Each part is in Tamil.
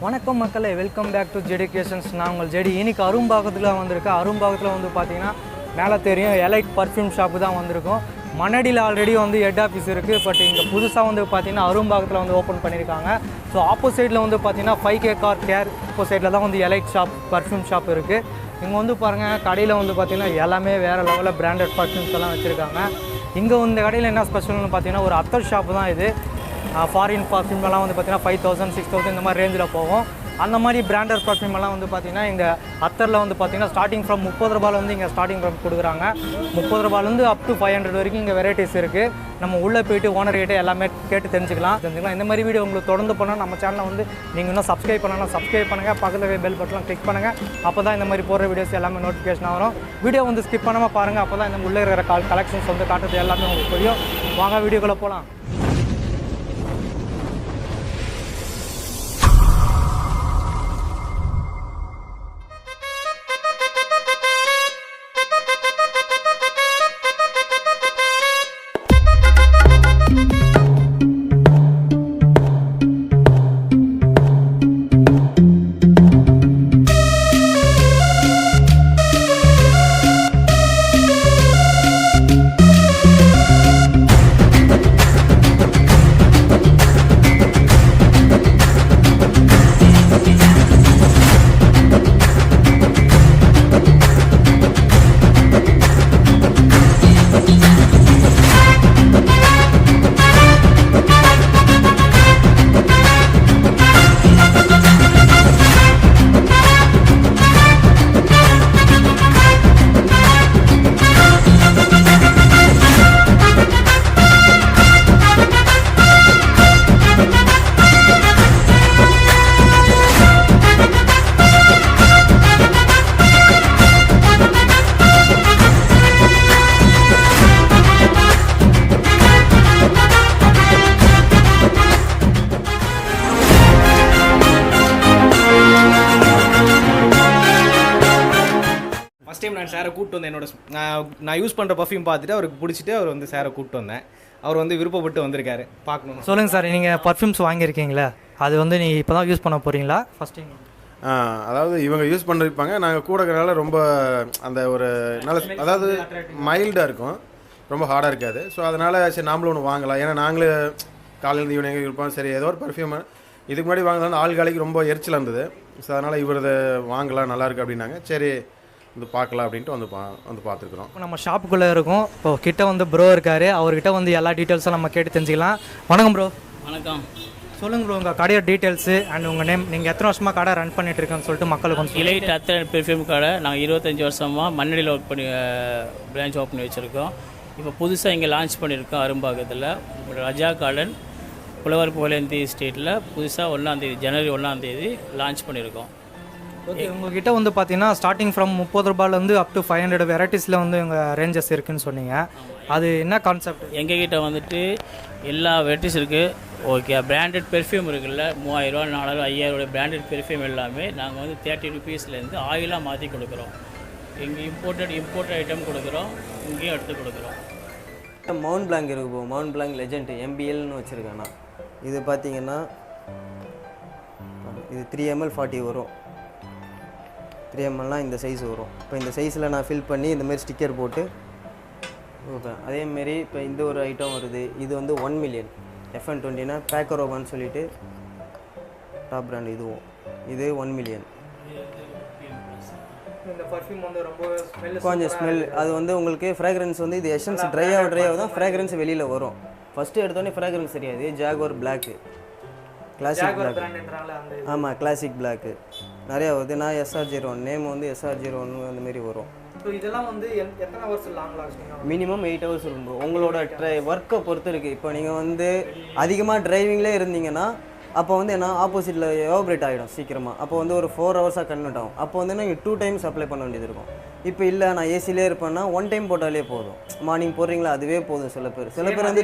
வணக்கம் மக்களே, welcome back to JD creations. நான் உங்கள் ஜெடி. இன்னைக்கு அரும்பாக்கத்தில் வந்திருக்கேன். அரும்பாக்கத்தில் வந்து பார்த்தீங்கன்னா மேலே தெரியும் எலைட் பர்ஃப்யூம் ஷாப்பு தான் வந்திருக்கும். மணடியில் ஆல்ரெடி வந்து ஹெட் ஆஃபீஸ் இருக்குது. பட் இங்கே புதுசாக வந்து பார்த்தீங்கன்னா அரும்பாக்கத்தில் வந்து ஓப்பன் பண்ணியிருக்காங்க. ஸோ ஆப்போசைட்டில் வந்து பார்த்தீங்கன்னா 5K கார் கேர் ஆப்போசைட்டில் தான் வந்து எலைட் ஷாப் பர்ஃப்யூம் ஷாப் இருக்குது. இங்கே வந்து பாருங்கள், கடையில் வந்து பார்த்தீங்கன்னா எல்லாமே வேறு லெவலில் பிராண்டட் பர்ஃப்யூம்ஸ் எல்லாம் வச்சுருக்காங்க. இங்கே இந்த கடையில் என்ன ஸ்பெஷல்னு பார்த்தீங்கன்னா ஒரு அத்தர் ஷாப்பு தான் இது. ஃபாரின் பர்ஃப்யூம்லாம் வந்து பார்த்தீங்கன்னா 5000 6000 இந்த மாதிரி ரேஞ்சில் போகும். அந்த மாதிரி பிராண்டட் பர்ஃப்யூமெல்லாம் வந்து பார்த்தீங்கன்னா இங்கே அத்தரில் வந்து பார்த்தீங்கன்னா ஸ்டார்டிங் ஃப்ரம் 30 ரூபாயிலேருந்து இங்கே ஸ்டார்டிங் ஃப்ரம் கொடுக்குறாங்க. 30 ரூபாயிலேருந்து அப் டு 500 வரைக்கும் இங்கே வெரைட்டிஸ் இருக்குது. நம்ம உள்ளே போய்ட்டு ஓனர் கிட்டே எல்லாமே கேட்டு தெரிஞ்சுக்கலாம். இந்த மாதிரி வீடியோ உங்களுக்கு தொடர்ந்து பண்ணால் நம்ம சேனலை வந்து நீங்கள் இன்னும் சப்ஸ்கிரைப் பண்ணலாம், சப்ஸ்கிரைப் பண்ணுங்கள். பக்கத்தில் பெல் பட்டன்லாம் கிளிக் பண்ணுங்கள். அப்போ தான் இந்த மாதிரி போகிற வீடியோஸ் எல்லாமே நோட்டிஃபிகேஷன் வரும். வீடியோ வந்து ஸ்கிப் பண்ணாமல் பாருங்கள். அப்போ தான் இந்த உள்ளே இருக்கிற கலெக்ஷன்ஸ் வந்து காட்டுறது எல்லாமே உங்களுக்கு தெரியும். வாங்க வீடியோக்குள்ளே போகலாம். நான் சாரை கூப்பிட்டு வந்தேன். நான் யூஸ் பண்ணுற பர்ஃப்யூம் பார்த்துட்டு அவருக்கு பிடிச்சிட்டு அவர் வந்து சாரை கூப்பிட்டு வந்தேன். அவர் வந்து விருப்பப்பட்டு வந்திருக்காரு. பார்க்கணும். சொல்லுங்கள் சார், நீங்கள் பர்ஃப்யூம்ஸ் வாங்கியிருக்கீங்களா? அது வந்து நீங்கள் இப்போ தான் யூஸ் பண்ண போகிறீங்களா? ஃபஸ்ட் டைம் அதாவது இவங்க யூஸ் பண்ணிருப்பாங்க. நாங்கள் கூட இருக்கிறனால ரொம்ப அந்த ஒரு நல்ல, அதாவது மைல்டாக இருக்கும், ரொம்ப ஹார்டாக இருக்காது. ஸோ அதனால் சரி நாமளும் ஒன்று வாங்கலாம். ஏன்னா நாங்களே காலையில் ஈவினிங் இருப்போம். சரி ஏதோ ஒரு பர்ஃப்யூம் இதுக்கு முன்னாடி வாங்கலாம், ஆள்காலைக்கு ரொம்ப எரிச்சல் இருந்தது. ஸோ அதனால் இவரது வாங்கலாம், நல்லாயிருக்கு அப்படின்னாங்க. சரி வந்து பார்க்கலாம் அப்படின்ட்டு வந்து பார்த்துருக்குறோம். நம்ம ஷாப்புக்குள்ளே இருக்கும். இப்போ கிட்ட வந்து ப்ரோ இருக்கார். அவர்கிட்ட வந்து எல்லா டீட்டெயில்ஸும் நம்ம கேட்டு தெரிஞ்சுக்கலாம். வணக்கம் ப்ரோ. வணக்கம். சொல்லுங்கள் ப்ரோ, உங்கள் கடையோட டீட்டெயில்ஸு அண்ட் உங்கள் நேம், நீங்கள் எத்தனை வருஷமாக கடை ரன் பண்ணிட்டு இருக்கேன்னு சொல்லிட்டு மக்களுக்கு கொஞ்சம். எலைட் அத்தர் பெர்ஃப்யூம் கடை நாங்கள் 25 வருஷமாக மண்ணடியில் ஒர்க் பண்ணி பிரான்ச் ஓப்பன் பண்ணி வச்சுருக்கோம். இப்போ புதுசாக இங்கே லான்ச் பண்ணியிருக்கோம் அரும்பாக்கத்தில் ரஜா கார்டன் புலவர் பugazhenthi ஸ்ட்ரீட்டில் புதுசாக 1ஆம் தேதி ஜனவரி 1ஆம் தேதி லான்ச் பண்ணியிருக்கோம். ஓகே, உங்கள்கிட்ட வந்து பார்த்தீங்கன்னா ஸ்டார்டிங் ஃப்ரம் 30 ரூபாயிலேருந்து அப் டு 500 வெரைட்டிஸில் வந்து எங்கள் ரேஞ்சஸ் இருக்குதுன்னு சொன்னீங்க. அது என்ன கான்செப்ட்? எங்ககிட்ட வந்துட்டு எல்லா வெரைட்டிஸ் இருக்குது. ஓகே, பிராண்டட் பெர்ஃப்யூம் இருக்குல்ல, 3000 4000 5000 பிராண்டட் பெர்ஃப்யூம் எல்லாமே நாங்கள் வந்து 30 ருபீஸ்லேருந்து ஆயிலாக மாற்றி கொடுக்குறோம். இங்கே இம்போர்ட்டட் ஐட்டம் கொடுக்குறோம், இங்கேயும் எடுத்து கொடுக்குறோம். மவுண்ட் பிளாங்க் இருக்குது. மவுண்ட் பிளாங்க் லெஜெண்ட் MBLன்னு வச்சுருக்கேண்ணா. இது பார்த்தீங்கன்னா இது 3 ml 40 வரும். 3 mlனால் இந்த சைஸ் வரும். இப்போ இந்த சைஸில் நான் ஃபில் பண்ணி இந்தமாரி ஸ்டிக்கர் போட்டு ஓகே. அதேமாரி இப்போ இந்த ஒரு ஐட்டம் வருது. இது வந்து 1 million FN20னா பேக்கரோவான்னு சொல்லிட்டு டாப் பிராண்ட். இது 1 million. இந்த பர்ஃப்யூம் வந்து ரொம்ப கொஞ்சம் ஸ்மெல், அது வந்து உங்களுக்கு ஃப்ராக்ரன்ஸ் வந்து இது எசன்ஸ் ட்ரை ஆக தான் ஃப்ராக்ரன்ஸ் வெளியில் வரும். ஃபஸ்ட்டு எடுத்தோடனே ஃப்ராக்ரன்ஸ் தெரியாது. Jaguar black, classic black. ஆமாம், கிளாசிக் பிளாக்கு நிறையா வருது. நான் SR01 நேம் வந்து SR01 அந்தமாரி வரும். இதெல்லாம் வந்து எத்தனை வருஷம் லாங் லாஸ்டிங்? மினிமம் 8 hours இருக்கும். உங்களோட ஒர்க்கை பொறுத்து இருக்குது. இப்போ நீங்கள் வந்து அதிகமாக டிரைவிங்லேயே இருந்தீங்கன்னா அப்போ வந்து என்ன ஆப்போசிட்டில் எவாபரேட் ஆகிடும் சீக்கிரமாக. அப்போ வந்து ஒரு 4 hours கன்வெர்ட் ஆகும். அப்போ வந்து நீங்கள் 2 times அப்ளை பண்ண வேண்டியது இருக்கும். இப்போ இல்லை நான் ஏசிலே இருப்பேன்னா 1 time போட்டாலே போதும். மார்னிங் போடுறீங்களா அதுவே போதும். சில பேர் வந்து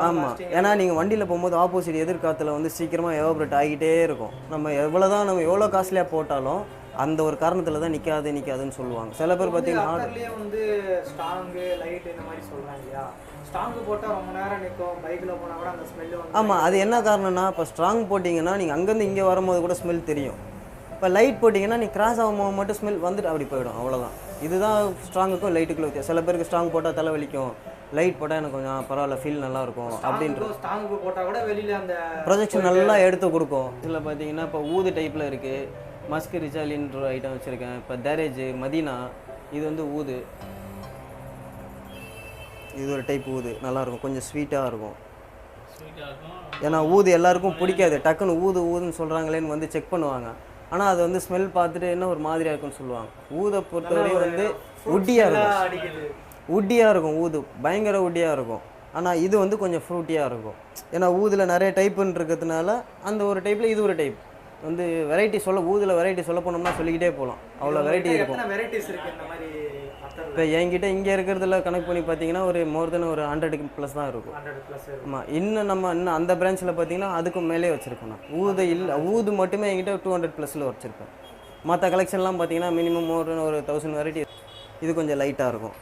ஆமாம், ஏன்னா நீங்கள் வண்டியில் போகும்போது ஆப்போசிட் எதிர்காலத்தில் வந்து சீக்கிரமாக எவாபரேட் ஆகிட்டே இருக்கும். நம்ம எவ்வளோ காஸ்ட்லியாக போட்டாலும் அந்த ஒரு காரணத்தில் தான் நிற்காதுன்னு சொல்லுவாங்க. சில பேர் பார்த்தீங்கன்னா அத்தர்லயே வந்து ஸ்ட்ராங்கு லைட் இந்த மாதிரி சொல்கிறாங்க இல்லையா, ஸ்ட்ராங்கு போட்டால் ரொம்ப நேரம் நிற்கும், பைக்கில் போனால் கூட அந்த ஸ்மெல்லு வந்து. ஆமாம், அது என்ன காரணம்னா இப்போ ஸ்ட்ராங் போட்டிங்கன்னா நீங்கள் அங்கேருந்து இங்கே வரும்போது கூட ஸ்மெல் தெரியும். இப்போ லைட் போட்டிங்கன்னா நீ கிராஸ் ஆகும்போது மட்டும் ஸ்மெல் வந்துட்டு அப்படி போயிடும், அவ்வளோதான். இதுதான் ஸ்ட்ராங்குக்கும் லைட்டுக்குள்ள வித்தியாசம். சில பேருக்கு ஸ்ட்ராங் போட்டால் தலைவலிக்கும், லைட் போட்டால் எனக்கு கொஞ்சம் பரவாயில்ல ஃபீல் நல்லாயிருக்கும் அப்படின்றது. ஸ்ட்ராங்கு போட்டால் கூட வெளியில் அந்த ப்ரொஜெக்ஷன் நல்லா எடுத்து கொடுக்கும். இதில் பார்த்தீங்கன்னா இப்போ ஊது டைப்பில் இருக்குது, மஸ்க் ரிச்சாலின்ற ஒரு ஐட்டம் வச்சுருக்கேன். இப்போ தரேஜ் மதீனா இது வந்து ஊது, இது ஒரு டைப் ஊது நல்லாயிருக்கும், கொஞ்சம் ஸ்வீட்டாக இருக்கும். ஏன்னா ஊது எல்லாருக்கும் பிடிக்காது, டக்குன்னு ஊதுன்னு சொல்கிறாங்களேன்னு வந்து செக் பண்ணுவாங்க. ஆனால் அது வந்து ஸ்மெல் பார்த்துட்டு என்ன ஒரு மாதிரியாக இருக்குன்னு சொல்லுவாங்க. ஊதை பொறுத்தவரையும் வந்து உட்டியாக இருக்கும், ஊது பயங்கர உட்டியாக இருக்கும். ஆனால் இது வந்து கொஞ்சம் ஃப்ரூட்டியாக இருக்கும். ஏன்னா ஊதில் நிறைய டைப்புன்னு இருக்கிறதுனால அந்த ஒரு டைப்பில் இது ஒரு டைப் வந்து வெரைட்டி ஊதில் வெரைட்டி சொல்ல போனோம்னா சொல்லிக்கிட்டே போகலாம், அவ்வளோ வெரைட்டி இருக்கும். இப்போ என்கிட்ட இங்கே இருக்கிறதுல கணக்கு பண்ணி பார்த்தீங்கன்னா ஒரு மோர் தென் ஒரு 100 ப்ளஸ் தான் இருக்கும். ஆமாம், இன்னும் அந்த பிரான்ச்சில் பார்த்தீங்கன்னா அதுக்கும் மேலே வச்சுருக்கோம். நான் ஊது மட்டுமே என்கிட்ட 200 ப்ளஸில் வச்சுருப்பேன். மற்ற கலெக்ஷன்லாம் பார்த்தீங்கன்னா மினிமம் மோர் தென் ஒரு 1000 வெரைட்டி. இது கொஞ்சம் லைட்டாக இருக்கும்.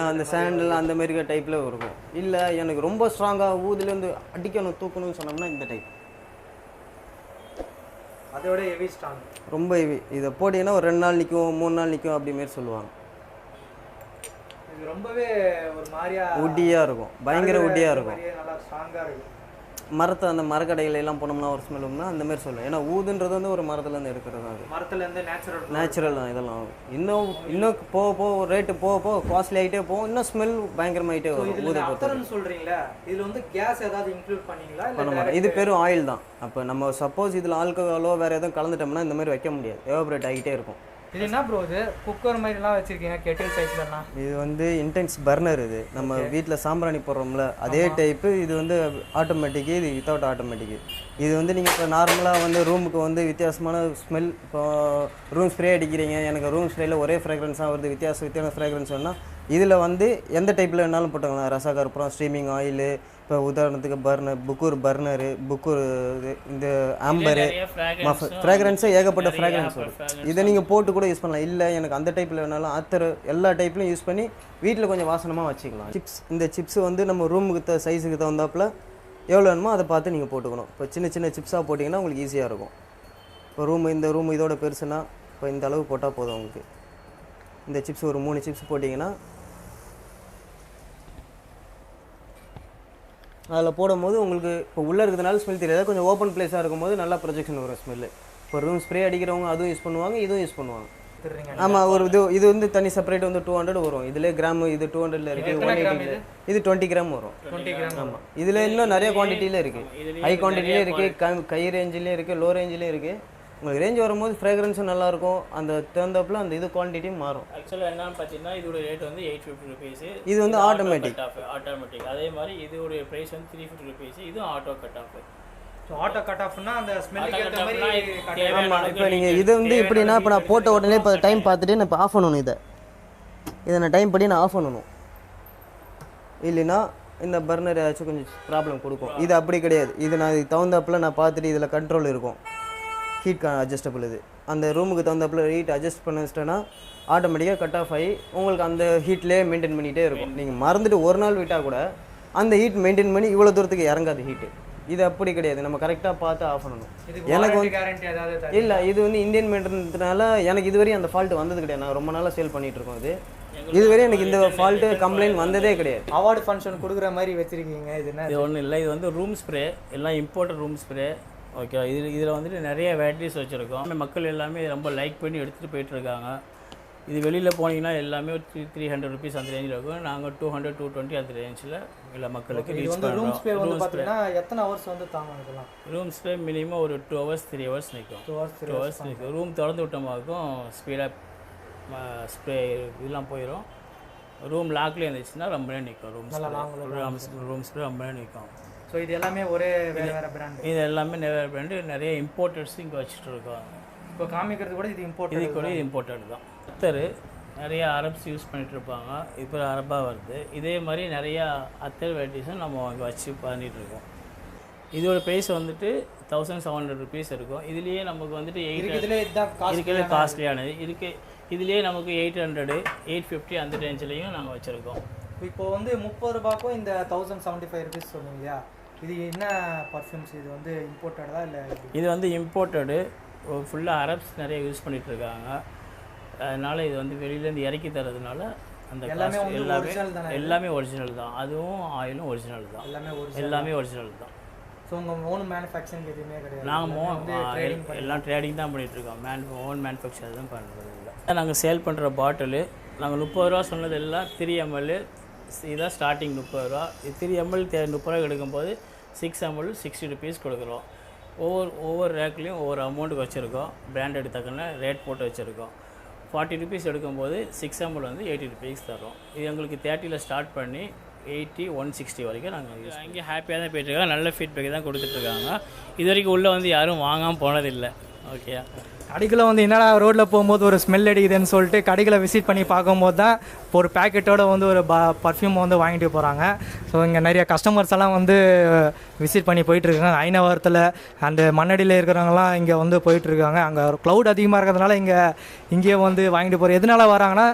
அந்த சாண்டில் அந்த மாதிரி டைப்பில் இருக்கும். இல்லை எனக்கு ரொம்ப ஸ்ட்ராங்காக ஊதுலேருந்து அடிக்கணும் தூக்கணும்னு சொன்னோம்னா இந்த டைப் அதோட ஹெவி ஸ்ட்ராங், ரொம்ப ஹெவி. இதை போட்டிங்கன்னா ஒரு 2 நாள் நிற்கும், 3 நாள் நிற்கும் அப்படிமாரி சொல்லுவாங்க. இது ரொம்பவே ஒரு மாதிரியா உட்டியாக இருக்கும், பயங்கர உட்டியாக இருக்கும். நல்லா ஸ்ட்ராங்காக இருக்கும். அந்த மரக்கடையில எல்லாம் போனோம்னா ஒரு ஸ்மெல்லும்னா அந்த மாதிரி சொல்லுவோம். ஏன்னா ஊதுன்றது வந்து ஒரு மரத்துலேருந்து எடுக்கிறது தான், அது மரத்துலேருந்து நேச்சுரல் தான். இதெல்லாம் இன்னும் போக ரேட்டு போக காஸ்ட்லி ஆகிட்டே போகும், இன்னும் ஸ்மெல் பயங்கரமாகிட்டே வரும். ஊதை பொறுத்து சொல்கிறீங்களா, இதில் வந்து கேஸ் ஏதாவது இன்க்ளூட் பண்ணீங்களா? பண்ண மாட்டோம், இது பெரும் ஆயில் தான். அப்போ நம்ம சப்போஸ் இதில் ஆல்கஹாலோ வேறு எதுவும் கலந்துட்டோம்னா இந்த மாதிரி வைக்க முடியாது, எவாபரேட் ஆகிட்டே இருக்கும். இது என்ன ப்ரோ, இது குக்கர் மாதிரிலாம் வச்சுருக்கீங்க, கெட்டில் சைஸ்லலாம்? இது வந்து இன்டென்ஸ் பர்னர். இது நம்ம வீட்டில் சாம்பிராணி போடுறோம்ல அதே டைப்பு. இது வந்து ஆட்டோமேட்டிக்கு, இது வித்தவுட் ஆட்டோமேட்டிக்கு. இது வந்து நீங்கள் இப்போ நார்மலாக வந்து ரூமுக்கு வந்து வித்தியாசமான ஸ்மெல், இப்போ ரூம் ஸ்ப்ரே அடிக்கிறீங்க, எனக்கு ரூம் ஸ்ப்ரேயில் ஒரே ஃப்ராக்ரன்ஸாக வருது, வித்தியாசமான ஃப்ராக்ரன்ஸ் வேணால் இதில் வந்து எந்த டைப்பில் வேணாலும் போட்டுக்கலாம். ரசகற்பூரம், ஸ்ட்ரீமிங் ஆயிலு, இப்போ உதாரணத்துக்கு பர்னரு, இந்த ஆம்பரு, ஃப்ராக்ரன்ஸே ஏகப்பட்ட ஃப்ராக்ரன்ஸ் வரும். இதை நீங்கள் போட்டு கூட யூஸ் பண்ணலாம். இல்லை எனக்கு அந்த டைப்பில் வேணாலும் அத்தர் எல்லா டைப்லையும் யூஸ் பண்ணி வீட்டில் கொஞ்சம் வாசனமாக வச்சுக்கலாம். இந்த சிப்ஸ் வந்து நம்ம ரூமுக்கு சைஸுக்கு தகுந்தாப்பில் எவ்வளோ வேணுமோ அதை பார்த்து நீங்கள் போட்டுக்கணும். இப்போ சின்ன சின்ன சிப்ஸாக போட்டிங்கன்னா உங்களுக்கு ஈஸியாக இருக்கும். இப்போ இந்த ரூம் இதோட பெருசுன்னா இப்போ இந்த அளவு போட்டால் போதும் உங்களுக்கு. இந்த சிப்ஸ் ஒரு 3 சிப்ஸ் போட்டிங்கன்னா அதில் போடும்போது உங்களுக்கு இப்போ உள்ளே இருக்கிறதுனால ஸ்மெல் தெரியாது, கொஞ்சம் ஓப்பன் பிளேஸாக இருக்கும்போது நல்லா ப்ரொஜெக்ஷன் வரும் ஸ்மெல்லு. இப்போ ரூம் ஸ்ப்ரே அடிக்கிறவங்க அதுவும் யூஸ் பண்ணுவாங்க, இதுவும் யூஸ் பண்ணுவாங்க. ஆமாம், ஒரு இது வந்து தனி செப்பரேட் வந்து 200 வரும். இதில் கிராம் இது 200ல் இருக்குது, 180 இது 20 கிராம் வரும். 20 கிராம். ஆமாம், இதில் இன்னும் நிறைய குவான்டிட்டியில் இருக்குது, ஹை குவான்டிட்டிலே இருக்குது, கை ரேஞ்சிலே இருக்குது, லோ ரேஞ்சிலே இருக்குது. உங்களுக்கு ரேஞ்ச் வரும்போது ஃப்ராக்ரன்ஸும் நல்லாயிருக்கும், அந்த தகுந்தாப்பில் அந்த இது குவான்டிட்டியும் மாறும். ஆக்சுவலாக என்னன்னு பார்த்தீங்கன்னா இதோட ரேட் வந்து 850 ருபீஸ். இது வந்து ஆட்டோமேட்டிக். அதே மாதிரி இதோடைய ப்ரைஸ் வந்து 350 ருபீஸ். இதுவும் auto cut off. Auto cut ஆஃப்னா அந்த ஸ்மெல்லுக்கு ஏற்ற மாதிரி. ஆமாம், இப்போ நீங்கள் இது வந்து எப்படின்னா இப்போ நான் போட்ட உடனே இப்போ டைம் பார்த்துட்டு நான் இப்போ ஆஃப் பண்ணணும். இதை நான் டைம் படி நான் ஆஃப் பண்ணணும், இல்லைன்னா இந்த பர்னர் ஏதாச்சும் கொஞ்சம் ப்ராப்ளம் கொடுக்கும். இது அப்படி கிடையாது, இது நான் இதுக்கு தகுந்தாப்பில் நான் பார்த்துட்டு இதில் கண்ட்ரோல் இருக்கும். Heat adjustable. இது அந்த ரூமுக்கு தகுந்தாப்பில் ஹீட் அட்ஜஸ்ட் பண்ண வச்சிட்டேன்னா ஆட்டோமேட்டிக்காக கட் ஆஃப் ஆகி உங்களுக்கு அந்த ஹீட்லேயே மெயின்டைன் பண்ணிகிட்டே இருக்கும். நீங்கள் மறந்துட்டு ஒரு நாள் விட்டால் கூட அந்த ஹீட் மெயின்டைன் பண்ணி இவ்வளோ தூரத்துக்கு இறங்காது ஹீட்டு. இது அப்படி கிடையாது, நம்ம கரெக்டாக பார்த்து ஆஃப் பண்ணணும். எனக்கு வந்து இல்லை, இது வந்து இந்தியன் மேட்ன்றதுனால எனக்கு இதுவரையும் அந்த ஃபால்ட்டு வந்தது கிடையாது. நான் ரொம்ப நாளாக சேல் பண்ணிகிட்டு இருக்கோம். இதுவரையும் எனக்கு இந்த ஃபால்ட்டு கம்ப்ளைண்ட் வந்ததே கிடையாது. அவார்டு ஃபங்க்ஷன் கொடுக்குற மாதிரி வச்சுருக்கீங்க. இது ஒன்றும் இல்லை, இது வந்து ரூம் ஸ்ப்ரே, எல்லாம் இம்போர்ட்டட் ரூம் ஸ்ப்ரே. ஓகே, இதில் வந்துட்டு நிறைய வெரைட்டிஸ் வச்சுருக்கோம். மக்கள் எல்லாமே ரொம்ப லைக் பண்ணி எடுத்துகிட்டு போயிட்டுருக்காங்க. இது வெளியில் போனீங்கன்னா எல்லாமே 300 ருபீஸ் அந்த ரேஞ்சில் இருக்கும். நாங்கள் 200 220 அந்த ரேஞ்சில் எல்லா மக்களுக்கு ரீச் பண்ணுறோம். ரூம் ஸ்ப்ரே வந்து பார்த்தீங்கன்னா எத்தனை ஹவர்ஸ் வந்து தாங்க? ரூம் ஸ்ப்ரே மினிமம் ஒரு 2 hours 3 hours நிற்கும். 2 hours நிற்கும். ரூம் திறந்து விட்டமாக்கும் ஸ்பீடாக ஸ்ப்ரே இதெல்லாம் போயிடும். ரூம் லாக்லேயே இருந்துச்சுன்னா ரொம்ப நேரம் நிற்கும். ரூம் ஸ்ப்ரே ரொம்ப நேரம் நிற்கும். ஸோ இது எல்லாமே ஒரே வேறு பிராண்டு? இது எல்லாமே வேறு பிராண்டு. நிறைய இம்போர்ட்டட்ஸ் இங்கே வச்சுட்டு இருக்கோம். இப்போ காமிக்கிறது கூட இது இம்போர்ட்டட். இது கூட இம்போர்ட்டட் தான். அத்தர் நிறைய அரப்ஸ் யூஸ் பண்ணிகிட்டு இருப்பாங்க, இப்போ அரபாக வருது. இதே மாதிரி நிறையா அத்தர் வெரைட்டிஸும் நம்ம அங்கே வச்சு பண்ணிகிட்ருக்கோம். இதோட ப்ரைஸ் வந்துட்டு 1700 ருபீஸ் இருக்கும். இதுலேயே நமக்கு வந்துட்டு இதுல காஸ்ட்லியானது இதுலேயே நமக்கு 800 850 அந்த ரேஞ்சிலையும் நாங்கள் வச்சுருக்கோம். இப்போ வந்து 30 ரூபாய்க்கும் இந்த 1075 ருபீஸ் சொன்னீங்க இல்லையா, இது என்ன பர்ஃப்யூம்ஸ்? இது வந்து இம்போர்ட்டடா இல்லை? இது வந்து இம்போர்ட்டடு, ஃபுல்லாக அரப்ஸ் நிறைய யூஸ் பண்ணிகிட்டு இருக்காங்க. அதனால் இது வந்து வெளியிலேருந்து இறக்கி தரதுனால அந்த எல்லாமே ஒரிஜினல் தான். அதுவும் ஆயிலும் ஒரிஜினல் தான், எல்லாமே ஒரிஜினல் தான். ஸோ உங்கள் ஓன் மேனுஃபேக்சரிங் எதுவுமே கிடையாது? நாங்கள் எல்லாம் ட்ரேடிங் தான் பண்ணிகிட்ருக்கோம். ஓன் மேனுஃபேக்சர் தான் பண்ணுறது இல்லை. நாங்கள் சேல் பண்ணுற பாட்டிலு நாங்கள் 30 ரூபா சொன்னது எல்லாம் 3 ml. இதுதான் ஸ்டார்டிங் 30 ரூபா. 3 ml 30 ரூபா எடுக்கும்போது 6 ml 60 ருபீஸ் கொடுக்குறோம். ஒவ்வொரு ரேக்லேயும் ஒவ்வொரு அமௌண்ட்டுக்கு வச்சுருக்கோம். பிராண்டட் தக்கன ரேட் போட்டு வச்சுருக்கோம். 40 ருபீஸ் எடுக்கும்போது 6 ml வந்து 80 ருபீஸ் தரோம். இது எங்களுக்கு 30 ஸ்டார்ட் பண்ணி 80 160 வரைக்கும் நாங்கள் யூஸ் இங்கே ஹாப்பியாக தான் போயிட்டுருக்காங்க. நல்ல ஃபீட்பேக் தான் கொடுத்துட்ருக்காங்க. இது வரைக்கும் உள்ளே வந்து யாரும் வாங்காமல் போனதில்லை. ஓகே, கடைகளை வந்து என்னடா ரோட்டில் போகும்போது ஒரு ஸ்மெல் அடிக்குதுன்னு சொல்லிட்டு கடைகளை விசிட் பண்ணி பார்க்கும்போது தான் ஒரு பேக்கெட்டோட வந்து ஒரு பர்ஃப்யூம் வந்து வாங்கிட்டு போகிறாங்க. ஸோ இங்கே நிறைய கஸ்டமர்ஸ் எல்லாம் வந்து விசிட் பண்ணி போயிட்டுருக்காங்க. ஐநவரத்தில் அந்த மண்ணடியில் இருக்கிறவங்கலாம் இங்கே வந்து போயிட்டுருக்காங்க. அங்கே க்ளவுட் அதிகமாக இருக்கிறதுனால இங்கேயே வந்து வாங்கிட்டு போகிற எதனால் வராங்கன்னா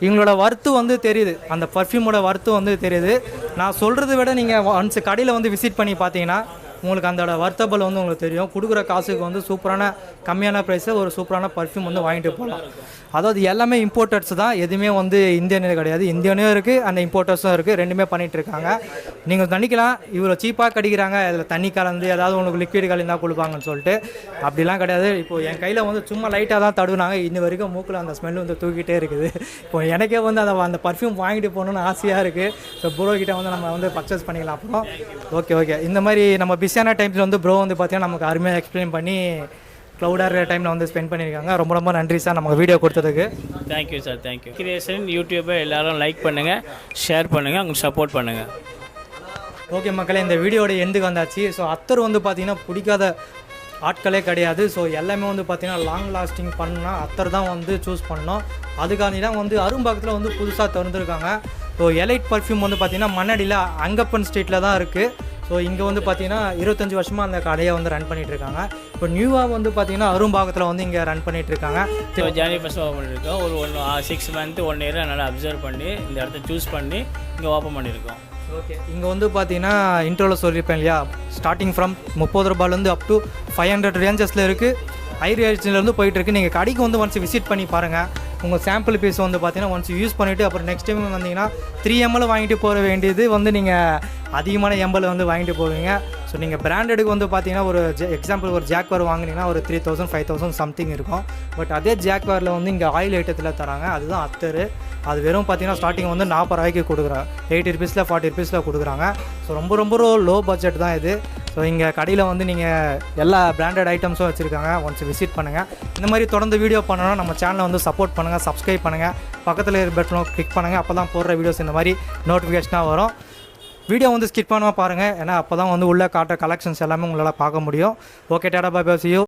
இவங்களோட வர்த்து வந்து தெரியுது, அந்த பர்ஃப்யூமோட வர்த்து வந்து தெரியுது. நான் சொல்கிறத விட நீங்கள் ஒன்ஸ் கடையில் வந்து விசிட் பண்ணி பார்த்தீங்கன்னா உங்களுக்கு அதோட வர்த்தபிள் வந்து உங்களுக்கு தெரியும். கொடுக்குற காசுக்கு வந்து சூப்பரான கம்மியான ப்ரைஸில் ஒரு சூப்பரான பர்ஃப்யூம் வந்து வாங்கிட்டு போகலாம். அதாவது எல்லாமே இம்போர்ட்டர்ஸ் தான், எதுவுமே வந்து இந்தியனே கிடையாது. இந்தியனும் இருக்குது, அந்த இம்போர்ட்டர்ஸும் இருக்குது, ரெண்டுமே பண்ணிகிட்ருக்காங்க. நீங்கள் நினைக்கலாம் இவ்வளோ சீப்பாக கிடைக்கிறாங்க, இதில் தண்ணி கலந்து ஏதாவது உங்களுக்கு லிக்விட் கலந்தால் கொடுப்பாங்கன்னு சொல்லிட்டு. அப்படிலாம் கிடையாது. இப்போது என் கையில் வந்து சும்மா லைட்டாக தான் தடுவினாங்க, இன்ன வரைக்கும் மூக்கில் அந்த ஸ்மெல் வந்து தூக்கிட்டே இருக்குது. இப்போ எனக்கே வந்து அந்த பர்ஃப்யூம் வாங்கிட்டு போகணுன்னு ஆசையாக இருக்குது. ஸோ ப்ரோ கிட்டே வந்து நம்ம வந்து பர்ச்சேஸ் பண்ணிக்கலாம். அப்புறம் ஓகே இந்த மாதிரி நம்ம பிஸியான டைம்ஸில் வந்து ப்ரோ வந்து பார்த்தீங்கன்னா நமக்கு அருமையாக எக்ஸ்பிளைன் பண்ணி க்ளவுடாக டைமில் வந்து ஸ்பெண்ட் பண்ணியிருக்காங்க. ரொம்ப நன்றி சார் நமக்கு வீடியோ கொடுத்ததுக்கு. Thank you sir, thank you. கிரியேஷன் யூடியூப்பை எல்லோரும் லைக் பண்ணுங்கள், ஷேர் பண்ணுங்கள், உங்களுக்கு சப்போர்ட் பண்ணுங்கள். ஓகே மக்களே, இந்த வீடியோட எண்டுக்கு வந்தாச்சு. ஸோ அத்தர் வந்து பார்த்திங்கன்னா பிடிக்காத ஆட்களே கிடையாது. ஸோ எல்லாமே வந்து பார்த்திங்கன்னா லாங் லாஸ்டிங் பண்ணால் அத்தர் தான் வந்து சூஸ் பண்ணோம். அதுக்காண்டி தான் வந்து அரும்பாக்கத்தில் வந்து புதுசாக திறந்துருக்காங்க. ஸோ எலைட் பர்ஃப்யூம் வந்து பார்த்திங்கன்னா மண்ணடியில் அங்கப்பன் ஸ்ட்ரீட்டில் தான் இருக்குது. ஸோ இங்கே வந்து பார்த்திங்கன்னா 25 வருஷமாக அந்த கடையை வந்து ரன் பண்ணிகிட்ருக்காங்க. இப்போ நியூவாக வந்து பார்த்திங்கன்னா அரும்பாக்கத்தில் வந்து இங்கே ரன் பண்ணிகிட்ருக்காங்க. ஜனவரி ஃபஸ்ட் ஓப்பன் பண்ணியிருக்கோம். ஒரு 6 மந்த்து 1 இயர் நல்லா அப்சர்வ் பண்ணி இந்த இடத்த சூஸ் பண்ணி இங்கே ஓப்பன் பண்ணியிருக்கோம். ஓகே, இங்கே வந்து பார்த்தீங்கன்னா இன்ட்ரோவில் சொல்லியிருப்பேன் இல்லையா, ஸ்டார்டிங் ஃப்ரம் 30 ரூபாயிலேருந்து அப் டு 500 ரேஞ்சஸில் இருக்குது. ஹை ரேஞ்சிலேருந்து போயிட்டுருக்கு. நீங்கள் கடைக்கு வந்து ஒன்ஸ் விசிட் பண்ணி பாருங்கள். உங்கள் சாம்பிள் பீஸ் வந்து பார்த்தீங்கன்னா ஒன்ஸ் யூஸ் பண்ணிவிட்டு அப்புறம் நெக்ஸ்ட் டைம் வந்தீங்கன்னா 3 ml வாங்கிட்டு போக வேண்டியது வந்து நீங்கள் அதிகமான ml வந்து வாங்கிட்டு போவீங்க. ஸோ நீங்கள் பிராண்டடுக்கு வந்து பார்த்தீங்கன்னா ஒரு எக்ஸாம்பிள் ஒரு ஜாக்வார் வாங்கினீங்கன்னா ஒரு 3000 5000 சம்திங் இருக்கும். பட் அதே ஜாக்வாரில் வந்து இங்கே ஆயில் ஐட்டத்தில் தராங்க. அதுதான் அத்தர். அது வெறும் பார்த்தீங்கன்னா ஸ்டார்டிங் வந்து 40 ரூபாய்க்கு கொடுக்குறாங்க. 80 ருபீஸில் 40 ருபீஸில் கொடுக்குறாங்க. ஸோ ரொம்ப லோ பட்ஜெட் தான் இது. ஸோ இங்கே கடையில் வந்து நீங்கள் எல்லா பிராண்டட் ஐட்டம்ஸும் வச்சுருக்காங்க. ஒன்ஸ் விசிட் பண்ணுங்கள். இந்த மாதிரி தொடர்ந்து வீடியோ பண்ணணும்னா நம்ம சேனலை வந்து சப்போர்ட் பண்ணுங்கள், சப்ஸ்கிரைப் பண்ணுங்கள், பக்கத்தில் இருக்கிற பட்டனை கிளிக் பண்ணுங்கள். அப்போ தான் போடுற வீடியோஸ் இந்த மாதிரி நோட்டிஃபிகேஷனாக வரும். வீடியோ வந்து ஸ்கிப் பண்ணாமல் பாருங்கள், ஏன்னா அப்போ தான் வந்து உள்ளே காட்டுற கலெக்ஷன்ஸ் எல்லாமே உங்களால் பார்க்க முடியும். Okay, tata bye bye, see you.